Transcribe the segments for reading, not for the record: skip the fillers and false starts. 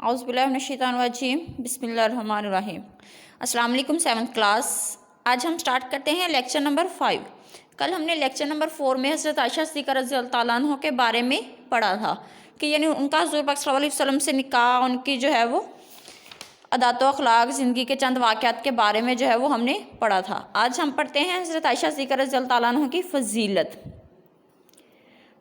اعوذ باللہ من الشیطان الرجیم بسم اللہ الرحمن الرحیم۔ السلام علیکم 7th کلاس۔ آج ہم سٹارٹ کرتے ہیں لیکچر نمبر 5۔ کل ہم نے لیکچر نمبر 4 میں حضرت عائشہ صدیقہ رضی اللہ تعالیٰ عنہ کے بارے میں پڑھا تھا کہ یعنی ان کا حضور پاک صلی اللہ علیہ وسلم سے نکاح، ان کی جو ہے وہ عادات و اخلاق، زندگی کے چند واقعات کے بارے میں جو ہے وہ ہم نے پڑھا تھا۔ آج ہم پڑھتے ہیں حضرت عائشہ صدیقہ رضی اللہ تعالیٰ عنہ کی فضیلت۔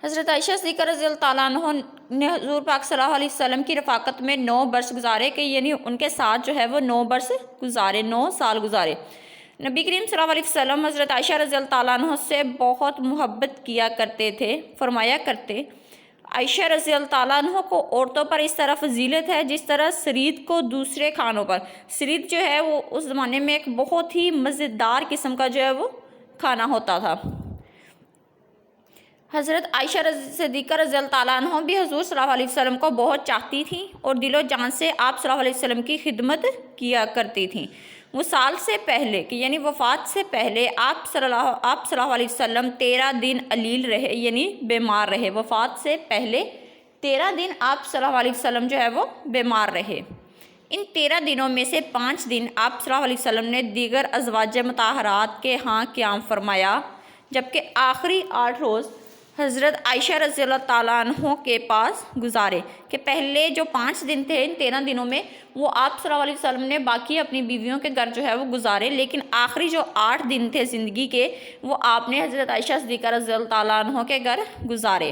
حضرت عائشہ صدیقہ رضی اللہ تعالیٰ عنہ نے حضور پاک صلی اللہ علیہ وسلم کی رفاقت میں 9 برس گزارے کہ یعنی ان کے ساتھ جو ہے وہ 9 برس گزارے، 9 سال گزارے۔ نبی کریم صلی اللہ علیہ وسلم حضرت عائشہ رضی اللہ تعالیٰ عنہ سے بہت محبت کیا کرتے تھے، فرمایا کرتے عائشہ رضی اللہ تعالیٰ عنہ کو عورتوں پر اس طرح فضیلت ہے جس طرح سرید کو دوسرے کھانوں پر۔ سرید جو ہے وہ اس زمانے میں ایک بہت ہی مزیدار قسم کا جو ہے وہ کھانا ہوتا تھا۔ حضرت عائشہ صدیقہ رضی اللہ تعالیٰ عنہ بھی حضور صلی اللہ علیہ وسلم کو بہت چاہتی تھیں اور دل و جان سے آپ صلی اللہ علیہ وسلم کی خدمت کیا کرتی تھیں۔ وصال سے پہلے کہ یعنی وفات سے پہلے آپ صلی اللہ علیہ وسلم 13 دن علیل رہے، یعنی بیمار رہے۔ وفات سے پہلے 13 دن آپ صلی اللہ علیہ وسلم جو ہے وہ بیمار رہے۔ ان 13 دنوں میں سے 5 دن آپ صلی اللہ علیہ وسلم نے دیگر ازواج مطہرات کے ہاں قیام فرمایا، جبکہ آخری 8 روز حضرت عائشہ رضی اللہ تعالیٰ عنہ کے پاس گزارے کہ پہلے جو 5 دن تھے ان 13 دنوں میں وہ آپ صلی اللہ علیہ وسلم نے باقی اپنی بیویوں کے گھر جو ہے وہ گزارے، لیکن آخری جو 8 دن تھے زندگی کے وہ آپ نے حضرت عائشہ صدیقہ رضی اللہ تعالیٰ عنہ کے گھر گزارے۔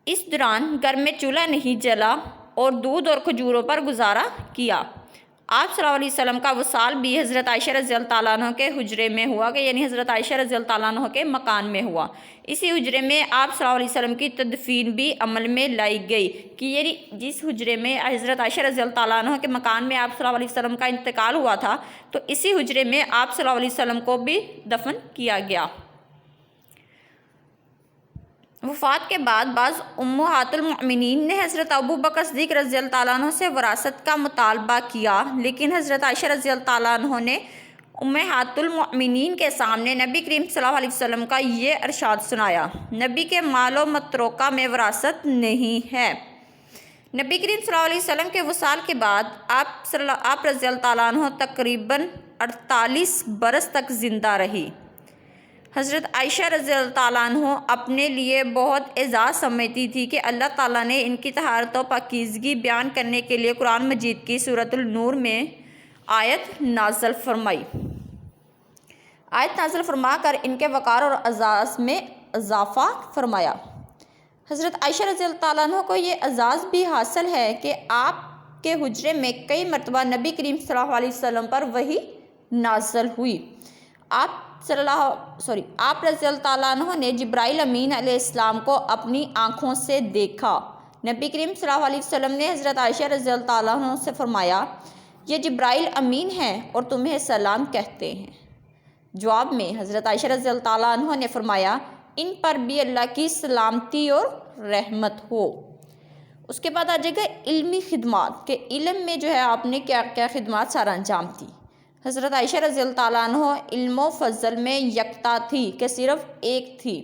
اس دوران گھر میں چولہا نہیں جلا اور دودھ اور کھجوروں پر گزارا کیا۔ آپ صلی اللہ علیہ وسلم کا وصال بھی حضرت عائشہ رضی اللہ تعالیٰ عنہ کے حجرے میں ہوا کہ یعنی حضرت عائشہ رضی اللہ تعالیٰ عنہ کے مکان میں ہوا۔ اسی حجرے میں آپ صلی اللہ علیہ وسلم کی تدفین بھی عمل میں لائی گئی کہ یعنی جس حجرے میں حضرت عائشہ رضی اللہ تعالیٰ عنہ کے مکان میں آپ صلی اللہ علیہ وسلم کا انتقال ہوا تھا تو اسی حجرے میں آپ صلی اللہ علیہ وسلم کو بھی دفن کیا گیا۔ وفات کے بعد بعض امہات المؤمنین نے حضرت ابو بکر صدیق رضی اللہ تعالیٰ عنہ سے وراثت کا مطالبہ کیا، لیکن حضرت عائشہ رضی اللہ تعالیٰ عنہ نے امہات المؤمنین کے سامنے نبی کریم صلی اللہ علیہ وسلم کا یہ ارشاد سنایا، نبی کے مال و متروکہ میں وراثت نہیں ہے۔ نبی کریم صلی اللہ علیہ وسلم کے وصال کے بعد آپ رضی اللہ تعالیٰ عنہ تقریباً 48 برس تک زندہ رہی۔ حضرت عائشہ رضی اللہ تعالیٰ عنہ اپنے لیے بہت اعزاز سمجھتی تھی کہ اللہ تعالیٰ نے ان کی طہارت و پاکیزگی بیان کرنے کے لیے قرآن مجید کی سورۃ النور میں آیت نازل فرمائی۔ آیت نازل فرما کر ان کے وقار اور اعزاز میں اضافہ فرمایا۔ حضرت عائشہ رضی اللہ تعالیٰ عنہ کو یہ اعزاز بھی حاصل ہے کہ آپ کے حجرے میں کئی مرتبہ نبی کریم صلی اللہ علیہ وسلم پر وحی نازل ہوئی۔ آپ رضی اللہ تعالیٰ عنہ نے جبرائیل امین علیہ السلام کو اپنی آنکھوں سے دیکھا۔ نبی کریم صلی اللہ علیہ وسلم نے حضرت عائشہ رضی اللہ تعالیٰ عنہ سے فرمایا، یہ جبرائیل امین ہیں اور تمہیں سلام کہتے ہیں۔ جواب میں حضرت عائشہ رضی اللہ تعالیٰ عنہ نے فرمایا، ان پر بھی اللہ کی سلامتی اور رحمت ہو۔ اس کے بعد آ جائے گا علمی خدمات کہ علم میں جو ہے آپ نے کیا کیا خدمات سر انجام دی۔ حضرت عائشہ رضی اللہ تعالیٰ عنہ علم و فضل میں یکتا تھی کہ صرف ایک تھی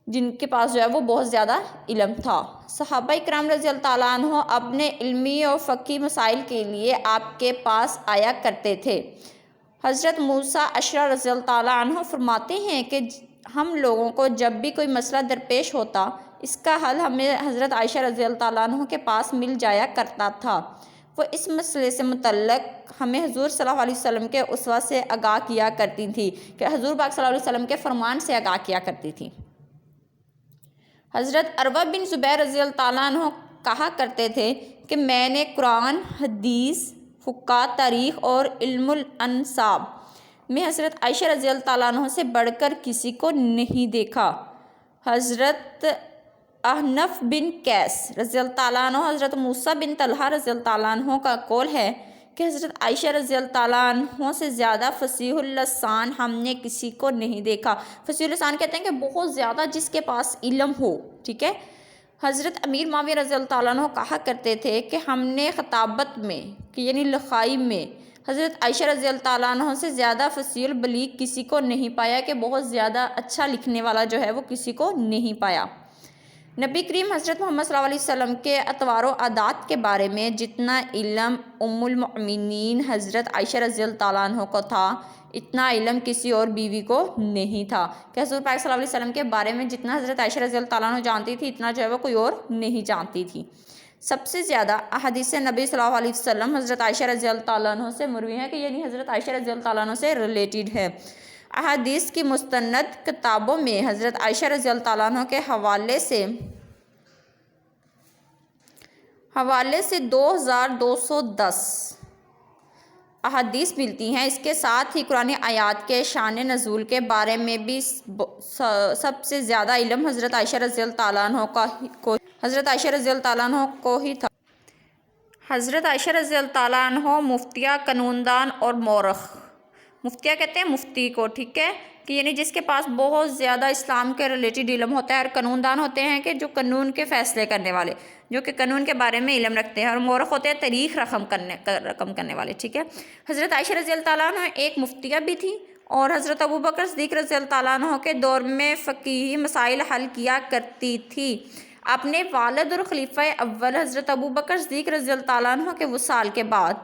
جن کے پاس جو ہے وہ بہت زیادہ علم تھا۔ صحابہ کرام رضی اللہ تعالیٰ عنہ اپنے علمی اور فقہی مسائل کے لیے آپ کے پاس آیا کرتے تھے۔ حضرت موسیٰ اشعری رضی اللہ تعالیٰ عنہ فرماتے ہیں کہ ہم لوگوں کو جب بھی کوئی مسئلہ درپیش ہوتا اس کا حل ہمیں حضرت عائشہ رضی اللہ تعالیٰ عنہ کے پاس مل جایا کرتا تھا۔ وہ اس مسئلے سے متعلق ہمیں حضور صلی اللہ علیہ وسلم کے اسوہ سے آگاہ کیا کرتی تھی کہ حضور پاک صلی اللہ علیہ وسلم کے فرمان سے آگاہ کیا کرتی تھی۔ حضرت عروہ بن زبیر رضی اللہ تعالیٰ عنہ کہا کرتے تھے کہ میں نے قرآن، حدیث، فقہ، تاریخ اور علم الانساب میں حضرت عائشہ رضی اللہ تعالیٰ عنہ سے بڑھ کر کسی کو نہیں دیکھا۔ حضرت احنف بن قیس رضی اللہ تعالیٰ عنہ حضرت موسیٰ بن طلحہ رضی اللہ تعالیٰ عنہ کا قول ہے کہ حضرت عائشہ رضی اللہ تعالیٰ عنہ سے زیادہ فصیح اللسان ہم نے کسی کو نہیں دیکھا۔ فصیح اللسان کہتے ہیں کہ بہت زیادہ جس کے پاس علم ہو، ٹھیک ہے۔ حضرت امیر معاویہ رضی اللہ تعالیٰ عنہ کہا کرتے تھے کہ ہم نے خطابت میں کہ یعنی لکھائی میں حضرت عائشہ رضی اللہ تعالیٰ عنہ سے زیادہ فصیح البلیغ کسی کو نہیں پایا کہ بہت زیادہ اچھا لکھنے والا جو ہے وہ کسی کو نہیں پایا۔ نبی کریم حضرت محمد صلی اللہ علیہ وسلم کے اطوار و عادات کے بارے میں جتنا علم ام المؤمنین حضرت عائشہ رضی اللہ تعالیٰ عنہ کو تھا، اتنا علم کسی اور بیوی کو نہیں تھا، کہ حضور پاک صلی اللہ علیہ وسلم کے بارے میں جتنا حضرت عائشہ رضی اللہ تعالیٰ عنہ جانتی تھی، اتنا جو ہے وہ کوئی اور نہیں جانتی تھی۔ سب سے زیادہ احادیث نبی صلی اللہ علیہ وسلم حضرت عائشہ رضی اللہ تعالیٰ عنہ سے مروی ہے، کہ یعنی حضرت عائشہ رضی اللہ تعالیٰ عنہ سے ریلیٹڈ ہے۔ احادیث کی مستند کتابوں میں حضرت عائشہ رضی اللہ تعالیٰ عنہ کے حوالے سے 2210 احادیث ملتی ہیں۔ اس کے ساتھ ہی قرآن آیات کے شان نزول کے بارے میں بھی سب سے زیادہ علم حضرت عائشہ رضی اللہ تعالیٰ عنہ کو ہی تھا۔ حضرت عائشہ رضی اللہ تعالیٰ عنہ مفتیہ، قانون دان اور مورخ، مفتیہ کہتے ہیں مفتی کو، ٹھیک ہے، کہ یعنی جس کے پاس بہت زیادہ اسلام کے ریلیٹڈ علم ہوتا ہے، اور قانون دان ہوتے ہیں کہ جو قانون کے فیصلے کرنے والے، جو کہ قانون کے بارے میں علم رکھتے ہیں، اور مورخ ہوتے ہیں تاریخ رقم کرنے والے، ٹھیک ہے۔ حضرت عائشہ رضی اللہ تعالیٰ عنہ ایک مفتیہ بھی تھی، اور حضرت ابوبکر صدیق رضی اللہ تعالیٰ عنہ کے دور میں فقہی مسائل حل کیا کرتی تھی۔ اپنے والد اور خلیفہ اول حضرت ابوبکر صدیق رضی اللہ تعالیٰ عنہ کے وصال کے بعد،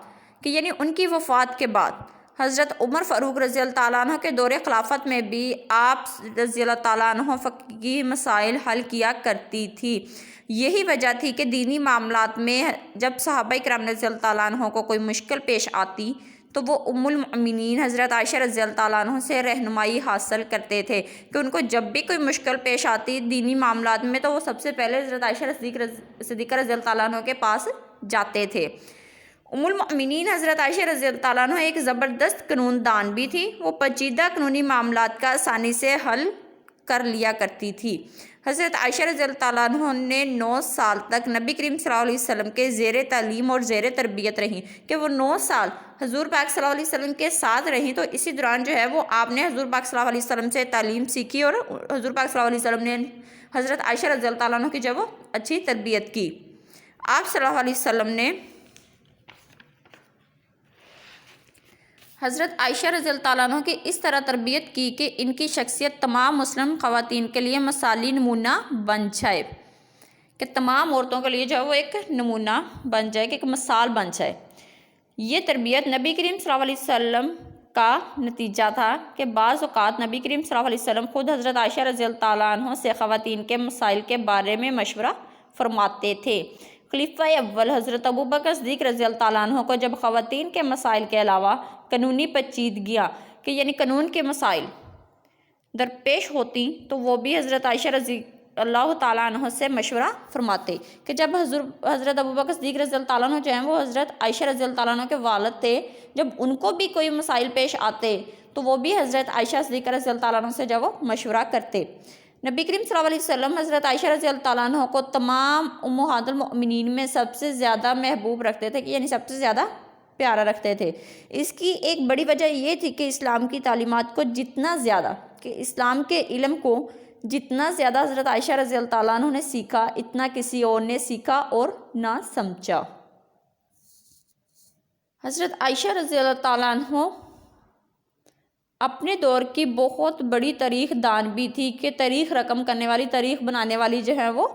کہ یعنی ان کی وفات کے بعد، حضرت عمر فاروق رضی اللہ تعالیٰ عنہ کے دور خلافت میں بھی آپ رضی اللہ تعالیٰ عنہ فقہی مسائل حل کیا کرتی تھی۔ یہی وجہ تھی کہ دینی معاملات میں جب صحابہ کرام رضی اللہ تعالیٰ عنہ کو کوئی مشکل پیش آتی تو وہ ام المؤمنین حضرت عائشہ رضی اللہ تعالیٰ عنہ سے رہنمائی حاصل کرتے تھے، کہ ان کو جب بھی کوئی مشکل پیش آتی دینی معاملات میں تو وہ سب سے پہلے حضرت عائشہ صدیقہ رضی اللہ تعالیٰ عنہ کے پاس جاتے تھے۔ ام المؤمنین حضرت عائشہ رضی اللہ تعالیٰ عنہ ایک زبردست قانون دان بھی تھی، وہ پیچیدہ قانونی معاملات کا آسانی سے حل کر لیا کرتی تھی۔ حضرت عائشہ رضی اللہ تعالیٰ عنہ نے 9 سال تک نبی کریم صلی اللہ علیہ وسلم کے زیر تعلیم اور زیر تربیت رہیں، کہ وہ 9 سال حضور پاک صلی اللہ علیہ وسلم کے ساتھ رہیں، تو اسی دوران جو ہے وہ آپ نے حضور پاک صلی اللہ علیہ وسلم سے تعلیم سیکھی، اور حضور پاک صلی اللہ علیہ وسلم نے حضرت عائشہ رضی اللہ تعالیٰ عنہ کی جو وہ اچھی تربیت کی۔ آپ صلی اللہ علیہ وسلم نے حضرت عائشہ رضی اللہ تعالیٰ عنہ کی اس طرح تربیت کی کہ ان کی شخصیت تمام مسلم خواتین کے لیے مثالی نمونہ بن جائے، کہ تمام عورتوں کے لیے جو ہے وہ ایک نمونہ بن جائے، کہ ایک مثال بن جائے۔ یہ تربیت نبی کریم صلی اللہ علیہ وسلم کا نتیجہ تھا کہ بعض اوقات نبی کریم صلی اللہ علیہ وسلم خود حضرت عائشہ رضی اللہ تعالیٰ عنہ سے خواتین کے مسائل کے بارے میں مشورہ فرماتے تھے۔ خلیفہ اول حضرت ابوبکر صدیق رضی اللہ تعالیٰ عنہ کو جب خواتین کے مسائل کے علاوہ قانونی پیچیدگیاں، کہ یعنی قانون کے مسائل درپیش ہوتی تو وہ بھی حضرت عائشہ رضی اللہ تعالیٰ عنہ سے مشورہ فرماتے، کہ جب حضرت ابوبکر صدیق رضی اللہ تعالیٰ عنہ جو ہیں وہ حضرت عائشہ رضی اللہ تعالیٰ عنہ کے والد تھے، جب ان کو بھی کوئی مسائل پیش آتے تو وہ بھی حضرت عائشہ صدیقہ رضی اللہ تعالیٰ عنہ سے جو وہ مشورہ کرتے۔ نبی کریم صلی اللہ علیہ وسلم حضرت عائشہ رضی اللہ تعالیٰ عنہ کو تمام امہات المؤمنین میں سب سے زیادہ محبوب رکھتے تھے، کہ یعنی سب سے زیادہ پیارا رکھتے تھے۔ اس کی ایک بڑی وجہ یہ تھی کہ اسلام کی تعلیمات کو جتنا زیادہ، کہ اسلام کے علم کو جتنا زیادہ حضرت عائشہ رضی اللہ تعالیٰ عنہ نے سیکھا، اتنا کسی اور نے سیکھا اور نہ سمجھا۔ حضرت عائشہ رضی اللہ تعالیٰ عنہ اپنے دور کی بہت بڑی تاریخ دان بھی تھی، کہ تاریخ رقم کرنے والی، تاریخ بنانے والی جو ہے وہ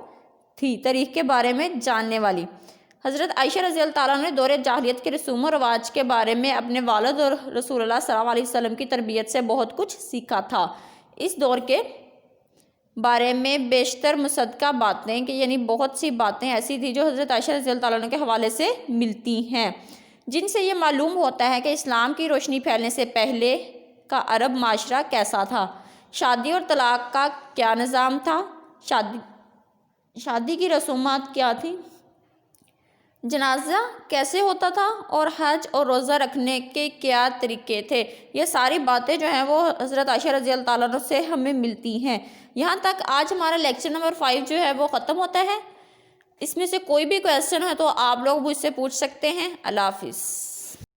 تھی، تاریخ کے بارے میں جاننے والی۔ حضرت عائشہ رضی اللہ تعالیٰ نے دور جاہلیت کے رسوم و رواج کے بارے میں اپنے والد اور رسول اللہ صلی اللہ علیہ وسلم کی تربیت سے بہت کچھ سیکھا تھا۔ اس دور کے بارے میں بیشتر مصدقہ باتیں، کہ یعنی بہت سی باتیں ایسی تھی جو حضرت عائشہ رضی اللہ تعالیٰ کے حوالے سے ملتی ہیں، جن سے یہ معلوم ہوتا ہے کہ اسلام کی روشنی پھیلنے سے پہلے کا عرب معاشرہ کیسا تھا، شادی اور طلاق کا کیا نظام تھا، شادی کی رسومات کیا تھیں، جنازہ کیسے ہوتا تھا، اور حج اور روزہ رکھنے کے کیا طریقے تھے۔ یہ ساری باتیں جو ہیں وہ حضرت عائشہ رضی اللہ تعالیٰ عنہ سے ہمیں ملتی ہیں۔ یہاں تک آج ہمارا لیکچر نمبر 5 جو ہے وہ ختم ہوتا ہے۔ اس میں سے کوئی بھی کویسچن ہے تو آپ لوگ مجھ سے پوچھ سکتے ہیں۔ اللہ حافظ۔